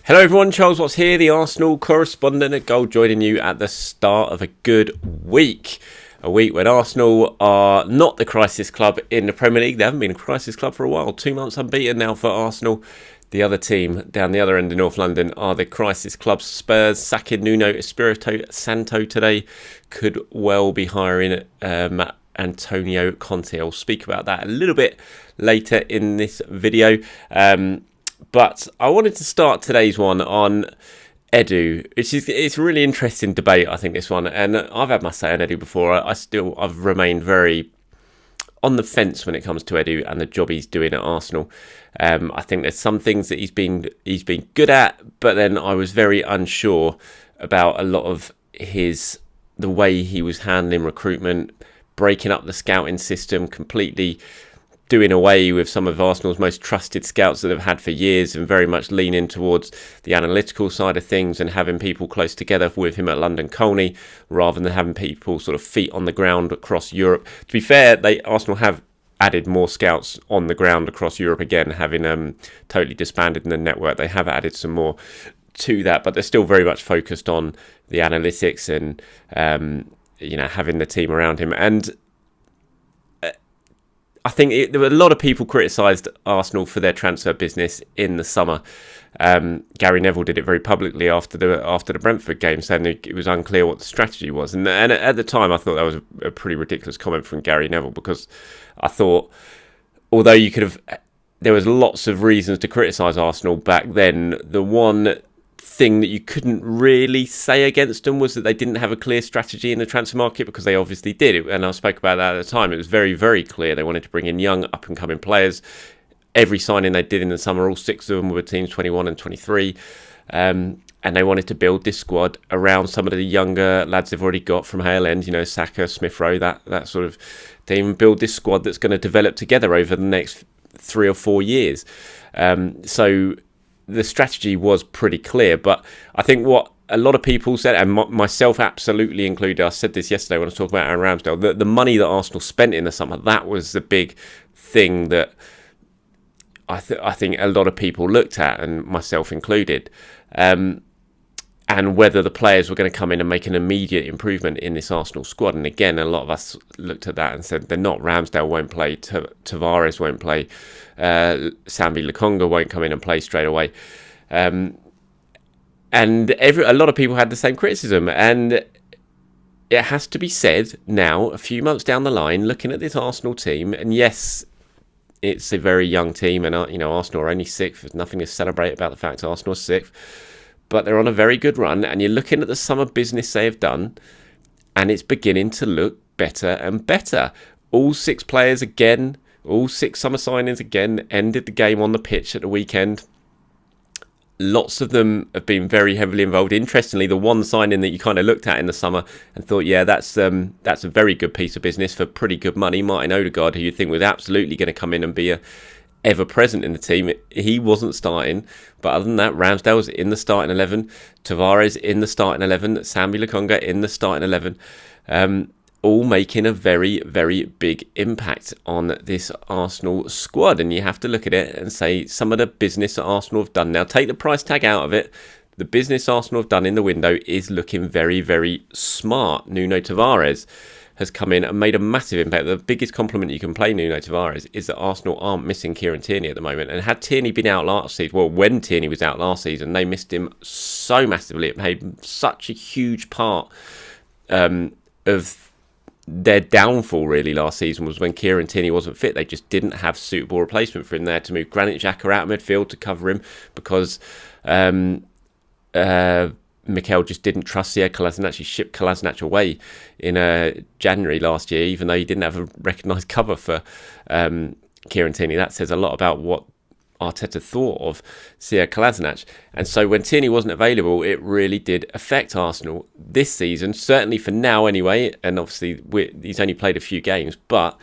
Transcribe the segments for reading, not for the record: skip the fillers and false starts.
Hello everyone, Charles Watts here, the Arsenal correspondent at Goal, joining you at the start of a good week. A week when Arsenal are not the crisis club in the Premier League. They haven't been a crisis club for a while. 2 months unbeaten now for Arsenal. The other team down the other end of North London are the crisis club. Spurs sacking Nuno Espirito Santo today. Could well be hiring Antonio Conte. I'll speak about that a little bit later in this video. But I wanted to start today's one on Edu. It's a really interesting debate, I think, this one. And I've had my say on Edu before. I've remained very on the fence when it comes to Edu and the job he's doing at Arsenal. I think there's some things that he's been good at, but then I was very unsure about a lot of the way he was handling recruitment, breaking up the scouting system completely, doing away with some of Arsenal's most trusted scouts that they've had for years, and very much leaning towards the analytical side of things and having people close together with him at London Colney rather than having people sort of feet on the ground across Europe. To be fair, Arsenal have added more scouts on the ground across Europe again, having totally disbanded in the network. They have added some more to that, but they're still very much focused on the analytics and having the team around him. And I think there were a lot of people criticised Arsenal for their transfer business in the summer. Gary Neville did it very publicly after the Brentford game, saying it was unclear what the strategy was. And at the time, I thought that was a pretty ridiculous comment from Gary Neville, because I thought, although there was lots of reasons to criticise Arsenal back then, the one thing that you couldn't really say against them was that they didn't have a clear strategy in the transfer market, because they obviously did. And I spoke about that at the time. It was very, very clear. They wanted to bring in young, up-and-coming players. Every signing they did in the summer, all 6 of them were teams 21 and 23. And they wanted to build this squad around some of the younger lads they've already got from Hale End, Saka, Smith Rowe, that sort of team, and build this squad that's going to develop together over the next 3 or 4 years. So the strategy was pretty clear, but I think what a lot of people said, and myself absolutely included, I said this yesterday when I was talking about Aaron Ramsdale, the money that Arsenal spent in the summer, that was the big thing that I think a lot of people looked at, and myself included, and whether the players were going to come in and make an immediate improvement in this Arsenal squad. And again, a lot of us looked at that and said they're not. Ramsdale won't play, Tavares won't play, Sambi Lokonga won't come in and play straight away. And a lot of people had the same criticism. And it has to be said now, a few months down the line, looking at this Arsenal team, and yes, it's a very young team, and Arsenal are only 6th. There's nothing to celebrate about the fact Arsenal are 6th. But they're on a very good run, and you're looking at the summer business they have done, and it's beginning to look better and better. All 6 players again, all 6 summer signings again, ended the game on the pitch at the weekend. Lots of them have been very heavily involved. Interestingly, the one signing that you kind of looked at in the summer and thought, yeah, that's a very good piece of business for pretty good money, Martin Odegaard, who you think was absolutely going to come in and be ever present in the team. He wasn't starting, but other than that, Ramsdale was in the starting 11, Tavares in the starting 11, Sambi Lokonga in the starting 11, all making a very, very big impact on this Arsenal squad. And you have to look at it and say some of the business that Arsenal have done. Now, take the price tag out of it. The business Arsenal have done in the window is looking very, very smart. Nuno Tavares has come in and made a massive impact. The biggest compliment you can pay Nuno Tavares is that Arsenal aren't missing Kieran Tierney at the moment. And had Tierney been out last season, well, when Tierney was out last season, they missed him so massively. It made such a huge part of their downfall, really, last season, was when Kieran Tierney wasn't fit. They just didn't have suitable replacement for him there to move Granit Xhaka out of midfield to cover him, because Mikel just didn't trust Sead Kolasinac. He shipped Kolasinac away in January last year, even though he didn't have a recognised cover for Kieran Tierney. That says a lot about what Arteta thought of Sead Kolasinac. And so when Tierney wasn't available, it really did affect Arsenal this season, certainly for now anyway. And obviously he's only played a few games, but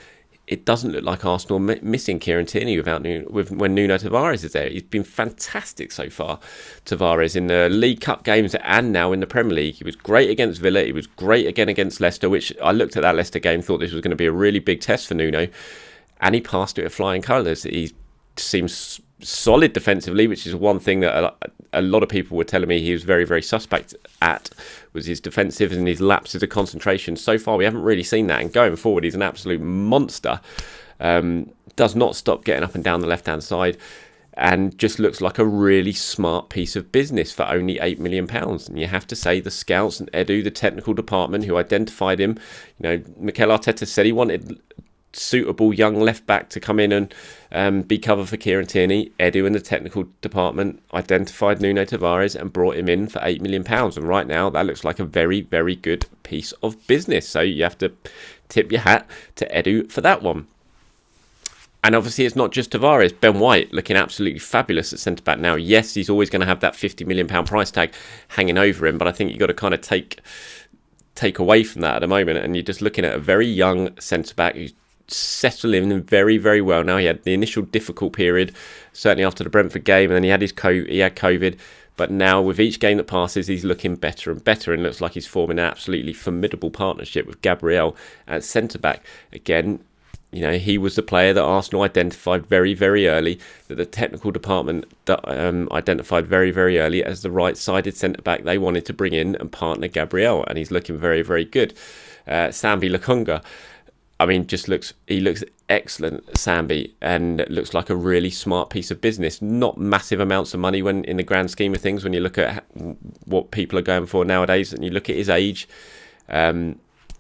it doesn't look like Arsenal missing Kieran Tierney when Nuno Tavares is there. He's been fantastic so far, Tavares, in the League Cup games and now in the Premier League. He was great against Villa. He was great again against Leicester, which I looked at that Leicester game, thought this was going to be a really big test for Nuno. and he passed it with flying colours. He seems solid defensively, which is one thing that a lot of people were telling me he was very, very suspect at, was his defensive and his lapses of concentration. So far, we haven't really seen that, and going forward, he's an absolute monster. Does not stop getting up and down the left-hand side, and just looks like a really smart piece of business for only £8 million. And you have to say the scouts and Edu, the technical department who identified him, Mikel Arteta said he wanted suitable young left back to come in and be cover for Kieran Tierney. Edu and the technical department identified Nuno Tavares and brought him in for £8 million. And right now that looks like a very, very good piece of business. So you have to tip your hat to Edu for that one. And obviously it's not just Tavares. Ben White looking absolutely fabulous at centre-back now. Yes, he's always going to have that £50 million price tag hanging over him, but I think you've got to kind of take away from that at the moment, and you're just looking at a very young centre-back who's settled in very, very well now. He had the initial difficult period, certainly after the Brentford game, and then he had COVID. But now with each game that passes, he's looking better and better, and looks like he's forming an absolutely formidable partnership with Gabriel at centre-back. Again, he was the player that Arsenal identified very, very early, that the technical department identified very, very early as the right-sided centre-back they wanted to bring in and partner Gabriel, and he's looking very, very good. Sambi Lokonga, he looks excellent, Sambi, and looks like a really smart piece of business. Not massive amounts of money when in the grand scheme of things, when you look at what people are going for nowadays, and you look at his age,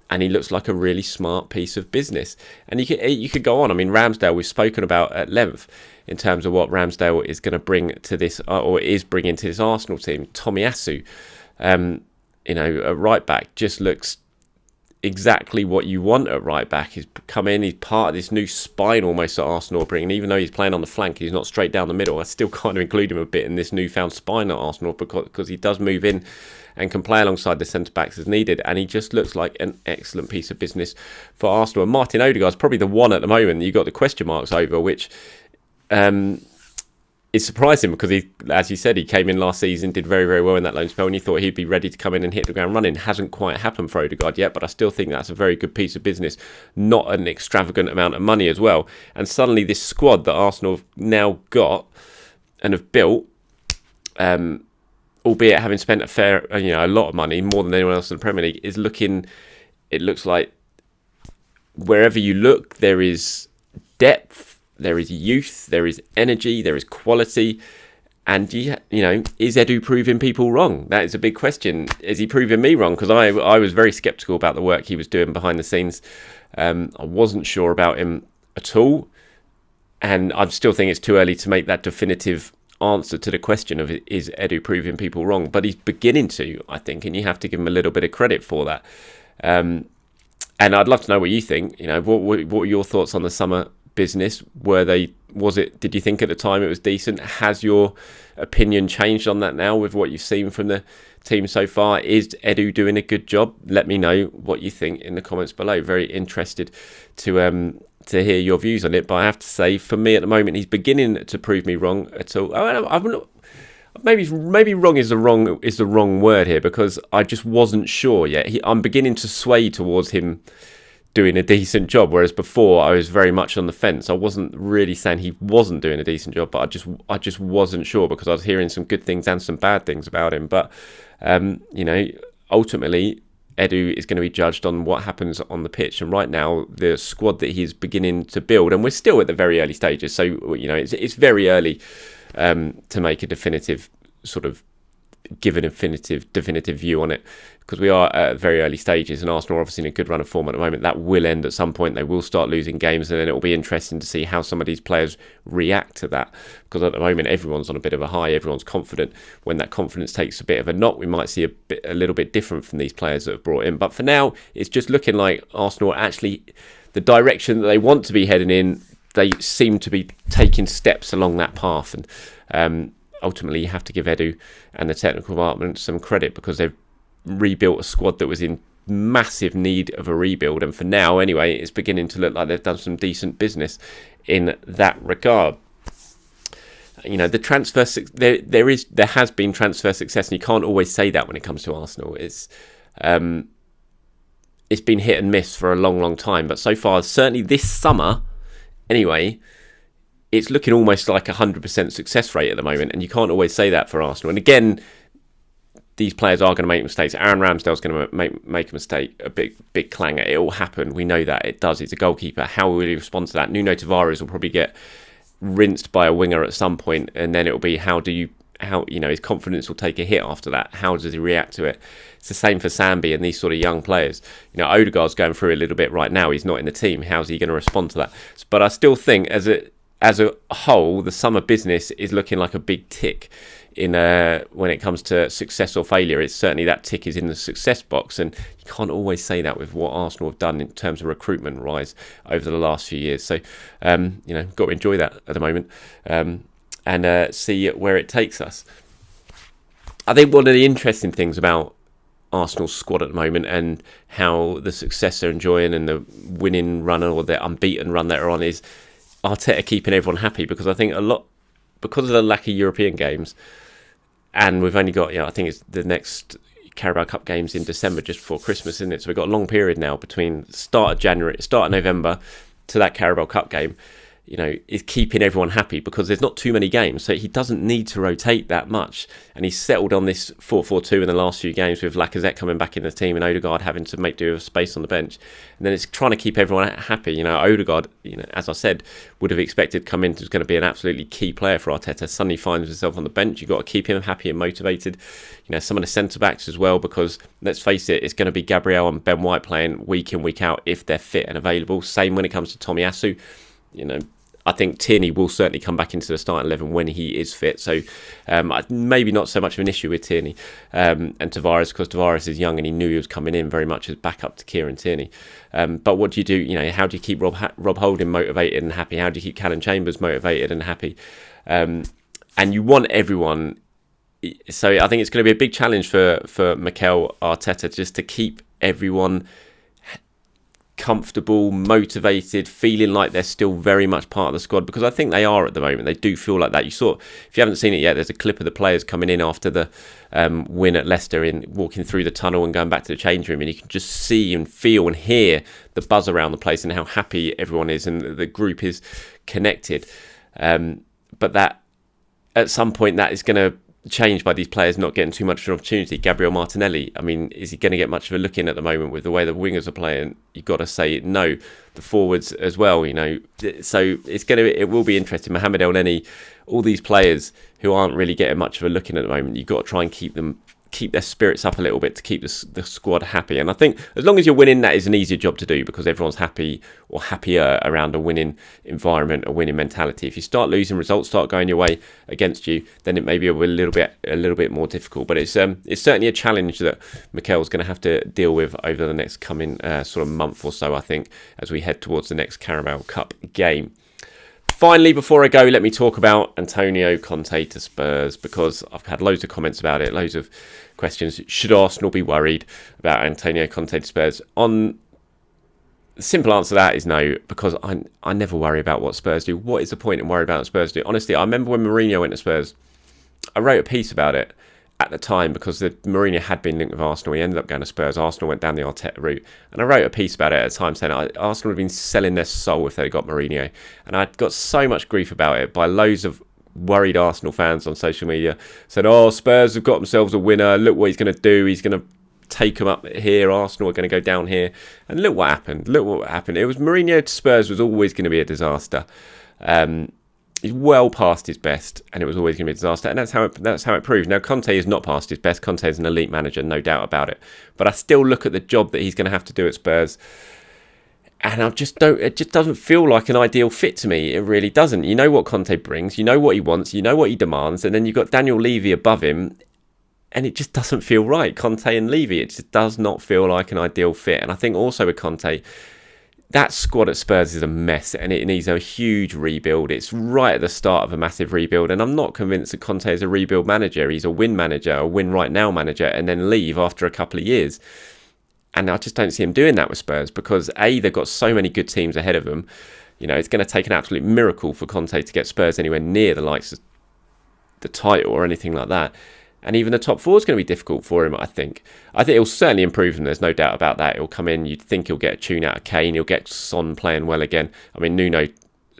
and he looks like a really smart piece of business. And you could go on. I mean, Ramsdale, we've spoken about at length in terms of what Ramsdale is going to bring to this, or is bringing to this Arsenal team. Tomiyasu, a right back, just looks exactly what you want at right back. He's come in, he's part of this new spine almost that Arsenal are bringing. Even though he's playing on the flank, he's not straight down the middle. I still kind of include him a bit in this newfound spine at Arsenal because he does move in and can play alongside the centre-backs as needed. And he just looks like an excellent piece of business for Arsenal. And Martin Odegaard's probably the one at the moment that you've got the question marks over, which is surprising because he, as you said, he came in last season, did very, very well in that loan spell, and you thought he'd be ready to come in and hit the ground running. Hasn't quite happened for Odegaard yet, but I still think that's a very good piece of business. Not an extravagant amount of money as well. And suddenly this squad that Arsenal have now got and have built, albeit having spent a lot of money, more than anyone else in the Premier League, it looks like wherever you look, there is depth, there is youth, there is energy, there is quality. And, is Edu proving people wrong? That is a big question. Is he proving me wrong? Because I was very sceptical about the work he was doing behind the scenes. I wasn't sure about him at all. And I still think it's too early to make that definitive answer to the question of is Edu proving people wrong, but he's beginning to, I think, and you have to give him a little bit of credit for that. And I'd love to know what you think. What were your thoughts on the summer business? Did you think at the time it was decent? Has your opinion changed on that now with what you've seen from the team so far? Is Edu doing a good job? Let me know what you think in the comments below. Very interested to hear your views on it. But I have to say, for me at the moment, he's beginning to prove me wrong at all. I'm not, maybe wrong is the wrong word here, because I just wasn't sure yet. I'm beginning to sway towards him doing a decent job, whereas before I was very much on the fence. I wasn't really saying he wasn't doing a decent job, but I just wasn't sure, because I was hearing some good things and some bad things about him. But ultimately Edu is going to be judged on what happens on the pitch, and right now the squad that he's beginning to build, and we're still at the very early stages, so it's very early to make a definitive definitive view on it, because we are at very early stages, and Arsenal are obviously in a good run of form at the moment. That will end at some point. They will start losing games, and then it will be interesting to see how some of these players react to that, because at the moment everyone's on a bit of a high, everyone's confident. When that confidence takes a bit of a knock, we might see a little bit different from these players that have brought in. But for now, it's just looking like Arsenal are actually the direction that they want to be heading in. They seem to be taking steps along that path, and ultimately you have to give Edu and the technical department some credit, because they've rebuilt a squad that was in massive need of a rebuild, and for now anyway it's beginning to look like they've done some decent business in that regard. The transfer there has been transfer success, and you can't always say that when it comes to Arsenal. It's been hit and miss for a long time, but so far, certainly this summer, Anyway, it's looking almost like 100% success rate at the moment, and you can't always say that for Arsenal. And again, these players are going to make mistakes. Aaron Ramsdale's going to make a mistake, a big clanger. It will happen. We know that. It does. He's a goalkeeper. How will he respond to that? Nuno Tavares will probably get rinsed by a winger at some point, and then it will be how his confidence will take a hit after that. How does he react to it? It's the same for Sambi and these sort of young players. Odegaard's going through a little bit right now. He's not in the team. How's he going to respond to that? But I still think as a whole, the summer business is looking like a big tick in when it comes to success or failure. It's certainly that tick is in the success box, and you can't always say that with what Arsenal have done in terms of recruitment rise over the last few years. So got to enjoy that at the moment and see where it takes us. I think one of the interesting things about Arsenal's squad at the moment and how the success they're enjoying and the winning run or the unbeaten run that they're on is Arteta keeping everyone happy, because I think a lot, because of the lack of European games, and we've only got, I think it's the next Carabao Cup games in December, just before Christmas, isn't it? So we've got a long period now between start of November to that Carabao Cup game, is keeping everyone happy because there's not too many games. So he doesn't need to rotate that much. And he's settled on this 4-4-2 in the last few games with Lacazette coming back in the team and Odegaard having to make do with space on the bench. And then it's trying to keep everyone happy. Odegaard, as I said, would have expected come in was going to be an absolutely key player for Arteta. Suddenly finds himself on the bench. You've got to keep him happy and motivated. Some of the centre-backs as well, because let's face it, it's going to be Gabriel and Ben White playing week in, week out if they're fit and available. Same when it comes to Tomiyasu. I think Tierney will certainly come back into the starting 11 when he is fit. So maybe not so much of an issue with Tierney and Tavares, because Tavares is young and he knew he was coming in very much as backup to Kieran Tierney. But what do you do? How do you keep Rob Holding motivated and happy? How do you keep Callum Chambers motivated and happy? And you want everyone. So I think it's going to be a big challenge for Mikel Arteta just to keep everyone comfortable, motivated, feeling like they're still very much part of the squad, because I think they are at the moment. They do feel like that. You saw, if you haven't seen it yet, there's a clip of the players coming in after the win at Leicester, in walking through the tunnel and going back to the change room, and you can just see and feel and hear the buzz around the place and how happy everyone is and the group is connected. But that at some point that is going to changed by these players not getting too much of an opportunity. Gabriel Martinelli, is he going to get much of a look in at the moment with the way the wingers are playing? You've got to say no. The forwards as well, So it will be interesting. Mohamed Elneny, all these players who aren't really getting much of a look in at the moment, you've got to try and keep their spirits up a little bit to keep the squad happy. And I think as long as you're winning, that is an easier job to do, because everyone's happy or happier around a winning environment, a winning mentality. If you start losing, results start going your way against you, then it may be a little bit more difficult. But it's certainly a challenge that Mikel's going to have to deal with over the next coming sort of month or so, I think, as we head towards the next Carabao Cup game. Finally, before I go, let me talk about Antonio Conte to Spurs, because I've had loads of comments about it, loads of questions. Should Arsenal be worried about Antonio Conte to Spurs? The simple answer to that is no, because I never worry about what Spurs do. What is the point in worrying about what Spurs do? Honestly, I remember when Mourinho went to Spurs, I wrote a piece about it at the time, because Mourinho had been linked with Arsenal. He ended up going to Spurs. Arsenal went down the Arteta route. And I wrote a piece about it at the time saying Arsenal had been selling their soul if they got Mourinho. And I got so much grief about it by loads of worried Arsenal fans on social media. Said, Spurs have got themselves a winner. Look what he's going to do. He's going to take them up here. Arsenal are going to go down here. And look what happened. It was Mourinho to Spurs was always going to be a disaster. He's well past his best, and it was always going to be a disaster, and that's how it proved. Now, Conte is not past his best. Conte is an elite manager, no doubt about it. But I still look at the job that he's going to have to do at Spurs, and it just doesn't feel like an ideal fit to me. It really doesn't. You know what Conte brings, you know what he wants, you know what he demands, and then you've got Daniel Levy above him, and it just doesn't feel right. Conte and Levy, it just does not feel like an ideal fit. And I think also with Conte, that squad at Spurs is a mess, and it needs a huge rebuild. It's right at the start of a massive rebuild, and I'm not convinced that Conte is a rebuild manager. He's a win manager, a win right now manager, and then leave after a couple of years. And I just don't see him doing that with Spurs, because they've got so many good teams ahead of them. It's going to take an absolute miracle for Conte to get Spurs anywhere near the likes of the title or anything like that. And even the top four is going to be difficult for him, I think. I think it'll certainly improve him. There's no doubt about that. He'll come in. You'd think he'll get a tune out of Kane. He'll get Son playing well again. Nuno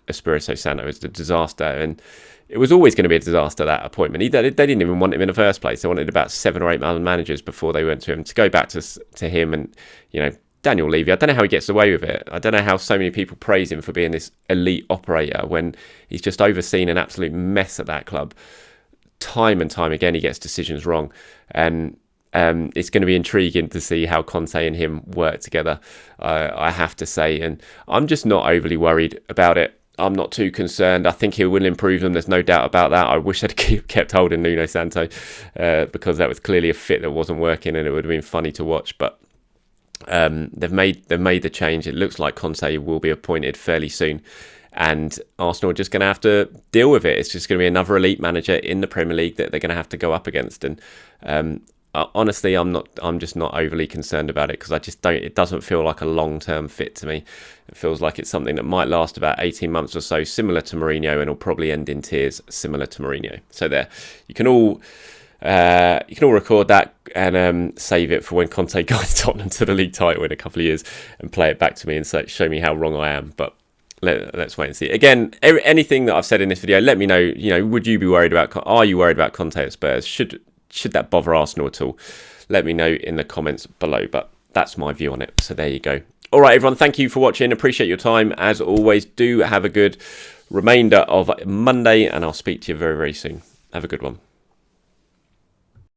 Espirito Santo as a disaster, and it was always going to be a disaster, that appointment. They didn't even want him in the first place. They wanted about 7 or 8 other managers before they went to him. To go back to him, and Daniel Levy, I don't know how he gets away with it. I don't know how so many people praise him for being this elite operator when he's just overseen an absolute mess at that club. Time and time again, he gets decisions wrong, and it's going to be intriguing to see how Conte and him work together, I have to say. And I'm just not overly worried about it. I'm not too concerned. I think he will improve them. There's no doubt about that. I wish they'd kept holding Nuno Santo because that was clearly a fit that wasn't working, and it would have been funny to watch. But they've made the change. It looks like Conte will be appointed fairly soon, and Arsenal are just going to have to deal with it. It's just going to be another elite manager in the Premier League that they're going to have to go up against. And honestly, I'm just not overly concerned about it, because I just don't. It doesn't feel like a long-term fit to me. It feels like it's something that might last about 18 months or so, similar to Mourinho, and will probably end in tears, similar to Mourinho. So there, you can all record that and save it for when Conte guides Tottenham to the league title in a couple of years, and play it back to me and show me how wrong I am. But let's wait and see. Again, anything that I've said in this video, let me know. Would you be worried about? Are you worried about Conte at Spurs? Should that bother Arsenal at all? Let me know in the comments below. But that's my view on it. So there you go. All right, everyone. Thank you for watching. Appreciate your time. As always, do have a good remainder of Monday, and I'll speak to you very, very soon. Have a good one.